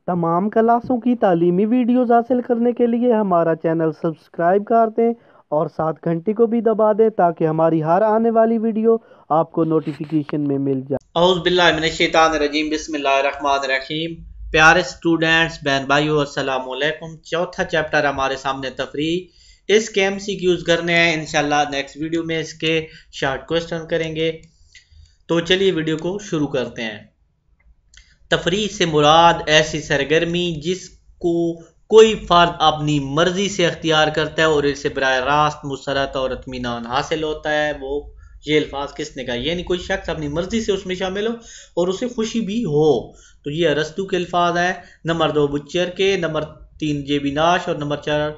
तमाम क्लासों की तालीमी वीडियोज़ हासिल करने के लिए हमारा चैनल सब्सक्राइब कर दें और साथ घंटी को भी दबा दें ताकि हमारी हर आने वाली वीडियो आपको नोटिफिकेशन में मिल जाए। औज़ु बिल्लाहि मिनश शैतानिर रजीम, बिस्मिल्लाहिर रहमानिर रहीम। प्यारे स्टूडेंट्स, बहन भाइयों, अस्सलाम वालेकुम। चौथा चैप्टर हमारे सामने तफरीह। इसके MCQs करने हैं इंशाल्लाह। नेक्स्ट वीडियो में इसके शॉर्ट क्वेश्चन करेंगे। तो चलिए वीडियो को शुरू करते हैं। तफरीह से मुराद ऐसी सरगर्मी जिसको कोई फर्द अपनी मर्जी से अख्तियार करता है और इससे बराह रास्त मुसरत और इत्मीनान हासिल होता है। वो ये अल्फाज किसने कहा? यानी कोई शख्स अपनी मर्जी से उसमें शामिल हो और उसे खुशी भी हो। तो ये अरस्तू के अल्फाज हैं। नंबर 2 बुच्चर के, नंबर 3 जेबी नाश और नंबर 4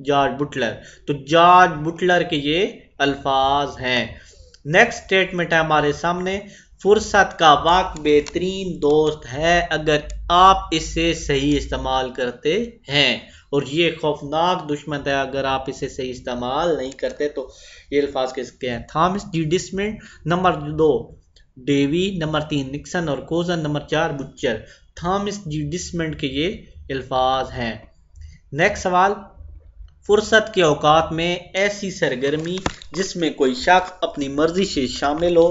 जॉर्ज बुटलर। तो जॉर्ज बुटलर के ये अल्फाज हैं। नेक्स्ट स्टेटमेंट है हमारे सामने, फुर्सत का वक्त बेहतरीन दोस्त है अगर आप इसे सही इस्तेमाल करते हैं, और ये खौफनाक दुश्मन है अगर आप इसे सही इस्तेमाल नहीं करते। तो ये अल्फाज किसके हैं? थॉमस जी डिसमंड, नंबर 2 डेवी, नंबर 3 निक्सन और कोजन, नंबर 4 बुच्चर। थॉमस जी डिसमंड के ये अल्फाज हैं। नेक्स्ट सवाल, फुर्सत के औकात में ऐसी सरगर्मी जिसमें कोई शख्स अपनी मर्जी से शामिल हो,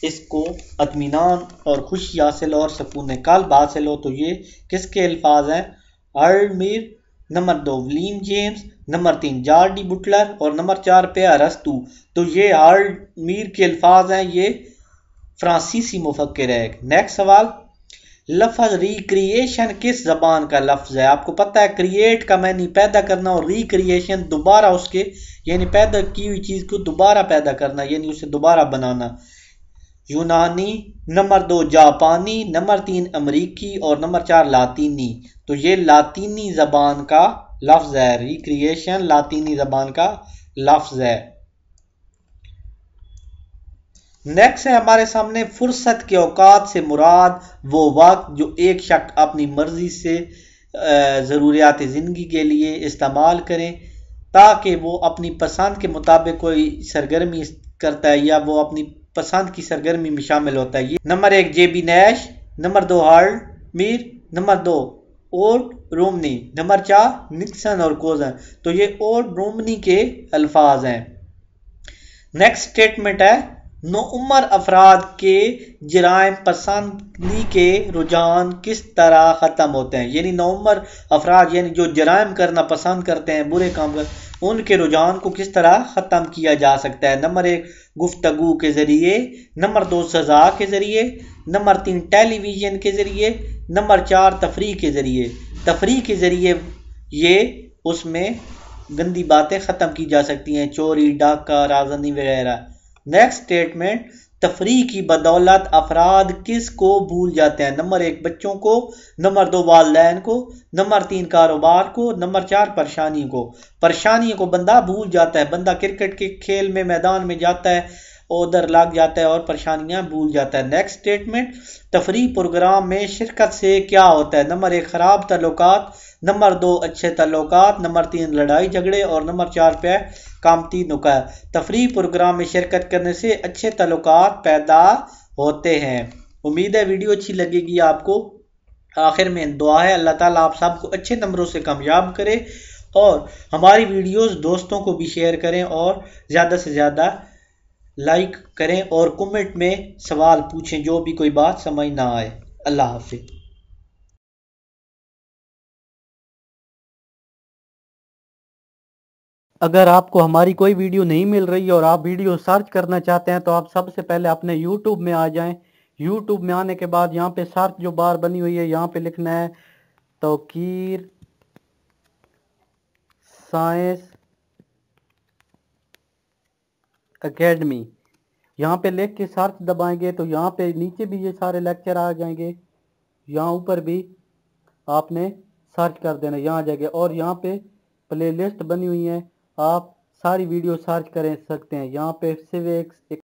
इसको इत्मीनान और खुशी हासिल और सुकून कल्ब हासिल हो। तो ये किसके अल्फाज हैं? अर्ल मीर, number 2 William James, number 3 George D Butler और नंबर 4 पे अरस्तू। तो ये अर्ल मीर के अल्फाज हैं। ये फ्रांसीसी मुफक्किर है। नेक्स्ट सवाल, लफ्ज रिक्रिएशन किस जबान का लफ्ज है? आपको पता है क्रिएट का मैंने पैदा करना और रिक्रिएशन दोबारा उसके यानी पैदा की हुई चीज को दोबारा पैदा करना यानी उसे दोबारा बनाना। यूनानी, नंबर 2 जापानी, नंबर 3 अमरीकी और नंबर 4 लातीनी। तो ये लातीनी जबान का लफ्ज है। रिक्रिएशन लातीनी जबान का लफ्ज है। नेक्स्ट है हमारे सामने, फुर्सत के औकात से मुराद वो वक्त जो एक शख्स अपनी मर्जी से ज़रूरियात ज़िंदगी के लिए इस्तेमाल करें ताकि वो अपनी पसंद के मुताबिक कोई सरगर्मी करता है या वो अपनी पसंद की सरगर्मी में शामिल होता है। ये नंबर 1 जेबी नैश, नंबर 2 हार्ल मीर, number 2 old Romney, number 4 Nixon और कोजन। तो ये ओल्ड रोमनी के अल्फाज हैं। नेक्स्ट स्टेटमेंट है, नौउम्र अफराद के जराइम पसंदी के रुझान किस तरह ख़त्म होते हैं? यानी नौउम्र अफराद यानी जो जराइम करना पसंद करते हैं, बुरे काम कर, उनके रुझान को किस तरह ख़त्म किया जा सकता है? नंबर 1 गुफ्तगू के ज़रिए, नंबर 2 सज़ा के ज़रिए, नंबर 3 टेलीविज़न के ज़रिए, नंबर 4 तफरीह के ज़रिए। तफरीह के ज़रिए ये उसमें गंदी बातें ख़त्म की जा सकती हैं, चोरी, डाका, राजनी वगैरह। नेक्स्ट स्टेटमेंट, तफरीह की बदौलत अफराद किस को भूल जाते हैं? नंबर 1 बच्चों को, नंबर 2 वालिदैन को, नंबर 3 कारोबार को, नंबर 4 परेशानी को। परेशानियों को बंदा भूल जाता है। बंदा क्रिकेट के खेल में मैदान में जाता है, उधर लग जाता है और परेशानियां भूल जाता है। नेक्स्ट स्टेटमेंट, तफरीह प्रोग्राम में शिरकत से क्या होता है? नंबर 1 खराब ताल्लुकात, नंबर 2 अच्छे ताल्लुकात, नंबर 3 लड़ाई झगड़े और नंबर 4 पे कामती नुका। तफरीह प्रोग्राम में शिरकत करने से अच्छे ताल्लुकात पैदा होते हैं। उम्मीद है वीडियो अच्छी लगेगी आपको। आखिर में दुआ है अल्लाह ताला आप सबको अच्छे नंबरों से कामयाब करे और हमारी वीडियोस दोस्तों को भी शेयर करें और ज़्यादा से ज़्यादा लाइक करें और कमेंट में सवाल पूछें जो भी कोई बात समझ ना आए। अल्लाह हाफिज। अगर आपको हमारी कोई वीडियो नहीं मिल रही है और आप वीडियो सर्च करना चाहते हैं तो आप सबसे पहले अपने YouTube में आ जाएं। YouTube में आने के बाद यहाँ पे सर्च जो बार बनी हुई है यहाँ पे लिखना है तौकीर साइंस एकेडमी। यहाँ पे लिख के सर्च दबाएंगे तो यहाँ पे नीचे भी ये सारे लेक्चर आ जाएंगे। यहाँ ऊपर भी आपने सर्च कर देना, यहाँ आ जाएगा और यहाँ पे प्लेलिस्ट बनी हुई है, आप सारी वीडियो सर्च कर सकते हैं। यहाँ पे सिविक्स